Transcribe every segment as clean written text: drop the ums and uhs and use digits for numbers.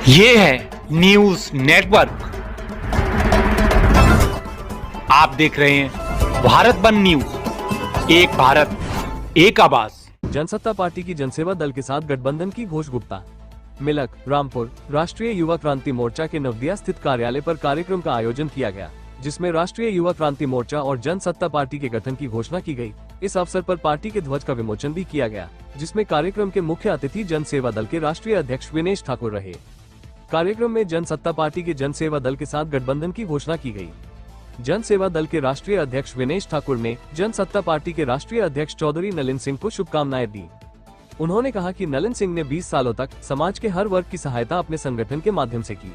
ये है news network. आप देख रहे हैं भारत बंद न्यूज, एक भारत एक आवाज। जनसत्ता पार्टी की जनसेवा दल के साथ गठबंधन की घोष गुप्ता। मिलक, रामपुर राष्ट्रीय युवा क्रांति मोर्चा के नवदिया स्थित कार्यालय पर कार्यक्रम का आयोजन किया गया, जिसमें राष्ट्रीय युवा क्रांति मोर्चा और जनसत्ता पार्टी के गठन की घोषणा की गई। इस अवसर पर पार्टी के ध्वज का विमोचन भी किया गया, जिसमें कार्यक्रम के मुख्य अतिथि जनसेवा दल के राष्ट्रीय अध्यक्ष विनेश ठाकुर रहे। कार्यक्रम में जनसत्ता पार्टी के जनसेवा दल के साथ गठबंधन की घोषणा की गई। जनसेवा दल के राष्ट्रीय अध्यक्ष विनेश ठाकुर ने जनसत्ता पार्टी के राष्ट्रीय अध्यक्ष चौधरी नलिन सिंह को शुभकामनाएं दी। उन्होंने कहा कि नलिन सिंह ने 20 सालों तक समाज के हर वर्ग की सहायता अपने संगठन के माध्यम से की।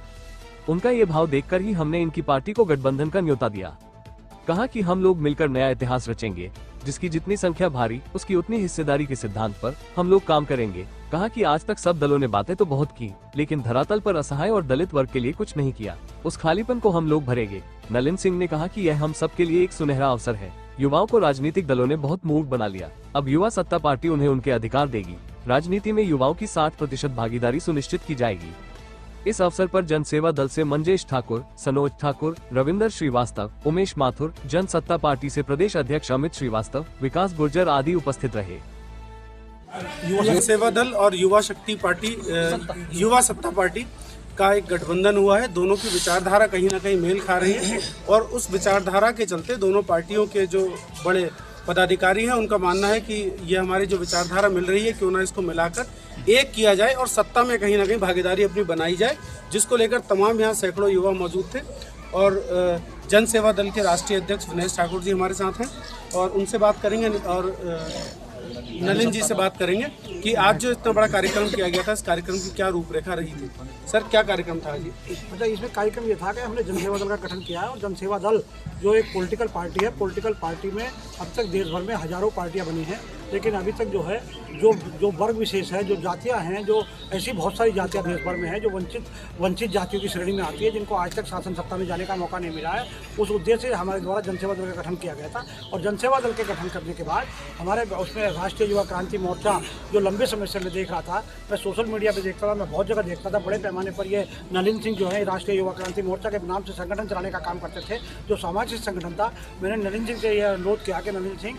उनका ये भाव देखकर ही हमने इनकी पार्टी को गठबंधन का न्योता दिया। कहा कि हम लोग मिलकर नया इतिहास रचेंगे, जिसकी जितनी संख्या भारी उसकी उतनी हिस्सेदारी के सिद्धांत पर हम लोग काम करेंगे। कहा कि आज तक सब दलों ने बातें तो बहुत की, लेकिन धरातल पर असहाय और दलित वर्ग के लिए कुछ नहीं किया। उस खालीपन को हम लोग भरेंगे। नलिन सिंह ने कहा कि यह हम सब के लिए एक सुनहरा अवसर है। युवाओं को राजनीतिक दलों ने बहुत मूर्ख बना लिया, अब युवा सत्ता पार्टी उन्हें उनके अधिकार देगी। राजनीति में युवाओं की 60% भागीदारी सुनिश्चित की जाएगी। इस अवसर पर जनसेवा दल से मंजेश ठाकुर, सनोज ठाकुर, रविंदर श्रीवास्तव, उमेश माथुर, जनसत्ता पार्टी से प्रदेश अध्यक्ष अमित श्रीवास्तव, विकास गुर्जर आदि उपस्थित रहे। जनसेवा दल और युवा शक्ति पार्टी, युवा सत्ता पार्टी का एक गठबंधन हुआ है। दोनों की विचारधारा कहीं ना कहीं मेल खा रही है और उस विचारधारा के चलते दोनों पार्टियों के जो बड़े पदाधिकारी हैं उनका मानना है कि ये हमारी जो विचारधारा मिल रही है क्यों ना इसको मिलाकर एक किया जाए और सत्ता में कहीं ना कहीं भागीदारी अपनी बनाई जाए, जिसको लेकर तमाम यहाँ सैकड़ों युवा मौजूद थे। और जनसेवा दल के राष्ट्रीय अध्यक्ष विनेश ठाकुर जी हमारे साथ हैं और उनसे बात करेंगे और नलिन जी से बात करेंगे कि आज जो इतना बड़ा कार्यक्रम किया गया था, इस कार्यक्रम की क्या रूपरेखा रही थी। सर, क्या कार्यक्रम था जी? मतलब इसमें कार्यक्रम ये था कि हमने जनसेवा दल का गठन किया है और जनसेवा दल जो एक पॉलिटिकल पार्टी है, पॉलिटिकल पार्टी में अब तक देश भर में हजारों पार्टियां बनी हैं, लेकिन अभी तक जो है जो वर्ग विशेष है, जो जातियां हैं, जो ऐसी बहुत सारी जातियां देश भर में हैं जो वंचित जातियों की श्रेणी में आती है, जिनको आज तक शासन सत्ता में जाने का मौका नहीं मिला है। उस उद्देश्य से हमारे द्वारा जनसेवा दल का गठन किया गया था और जनसेवा दल के गठन करने के बाद हमारे उसमें राष्ट्रीय युवा क्रांति मोर्चा जो लंबे समय से मैं देख रहा था, मैं सोशल मीडिया पर देखता था, मैं बहुत जगह देखता था, बड़े पैमाने पर ये नलिन सिंह जो है राष्ट्रीय युवा क्रांति मोर्चा के नाम से संगठन चलाने का काम करते थे, जो सामाजिक संगठन था। मैंने नलिन सिंह से यह अनुरोध किया कि नलिन सिंह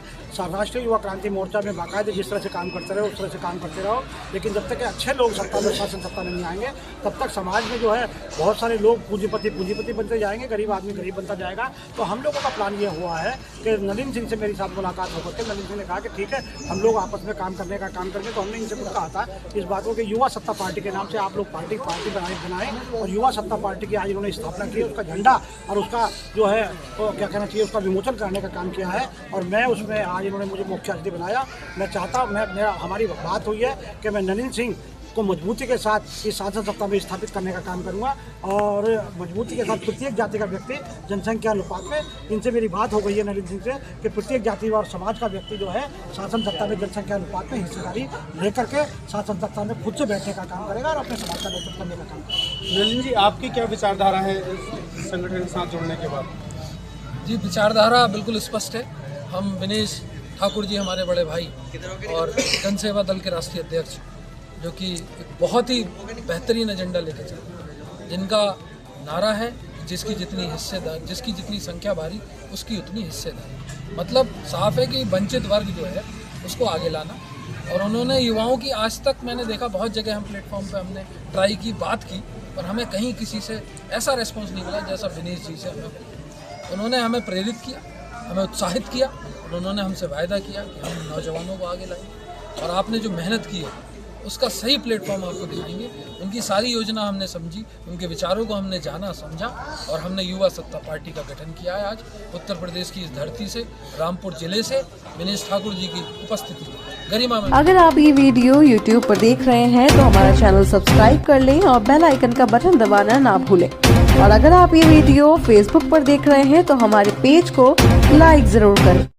राष्ट्रीय युवा क्रांति मोर्चा में बाकायदे जिस तरह से काम करते रहे उस तरह से काम करते रहो, लेकिन जब तक अच्छे लोग सत्ता में, शासन सत्ता में नहीं आएंगे तब तक समाज में जो है बहुत सारे लोग पूंजीपति बनते जाएंगे, गरीब आदमी गरीब बनता जाएगा। तो हम लोगों का प्लान ये हुआ है कि नलिन सिंह से मेरी साथ मुलाकात होकर के नलिन सिंह ने कहा कि ठीक है, हम लोग आपस में काम करने का काम करेंगे। तो हमने इनसे कुछ कहा था इस बात को कि युवा सत्ता पार्टी के नाम से आप लोग पार्टी बनाएं और युवा सत्ता पार्टी की आज इन्होंने स्थापना की, उसका झंडा और उसका जो है तो क्या कहना चाहिए उसका विमोचन करने का काम किया है और मैं उसमें आज इन्होंने मुझे मुख्य अतिथि बनाया। मैं चाहता हमारी बात हुई है कि मैं नलिन सिंह को मजबूती के साथ इस शासन सत्ता में स्थापित करने का काम करूंगा और मजबूती के साथ प्रत्येक जाति का व्यक्ति जनसंख्या अनुपात में, इनसे मेरी बात हो गई है नलिन सिंह से कि प्रत्येक जाति और समाज का व्यक्ति जो है शासन सत्ता में जनसंख्या अनुपात में हिस्सेदारी लेकर के शासन सत्ता में खुद से बैठने का काम करेगा और अपने समाज का नेतृत्व करने का काम करेगा। नलिन जी, आपकी क्या विचारधारा है इस संगठन के साथ जुड़ने के बाद? जी, विचारधारा बिल्कुल स्पष्ट है। हम विनेश ठाकुर जी हमारे बड़े भाई और जनसेवा दल के राष्ट्रीय अध्यक्ष, जो कि एक बहुत ही बेहतरीन एजेंडा लेके चल रहे हैं, जिनका नारा है जिसकी जितनी संख्या भारी उसकी उतनी हिस्सेदारी। मतलब साफ है कि वंचित वर्ग जो है उसको आगे लाना। और उन्होंने युवाओं की, आज तक मैंने देखा बहुत जगह हम प्लेटफॉर्म पे हमने ट्राई की, बात की, पर हमें कहीं किसी से ऐसा रिस्पॉन्स नहीं मिला जैसा विनेश जी से हमें। उन्होंने हमें प्रेरित किया, हमें उत्साहित किया और उन्होंने हमसे वायदा किया कि हम नौजवानों को आगे लाएंगे और आपने जो मेहनत की है उसका सही प्लेटफॉर्म आपको दिखाएंगे। उनकी सारी योजना हमने समझी, उनके विचारों को हमने जाना समझा और हमने युवा सत्ता पार्टी का गठन किया है। आज उत्तर प्रदेश की इस धरती से, रामपुर जिले से विनेश ठाकुर जी की उपस्थिति में गरिमा में। अगर आप ये वीडियो YouTube पर देख रहे हैं तो हमारा चैनल सब्सक्राइब कर लें और बेल आइकन का बटन दबाना ना भूलें। और अगर आप ये वीडियो Facebook पर देख रहे हैं तो हमारे पेज को लाइक जरूर करें।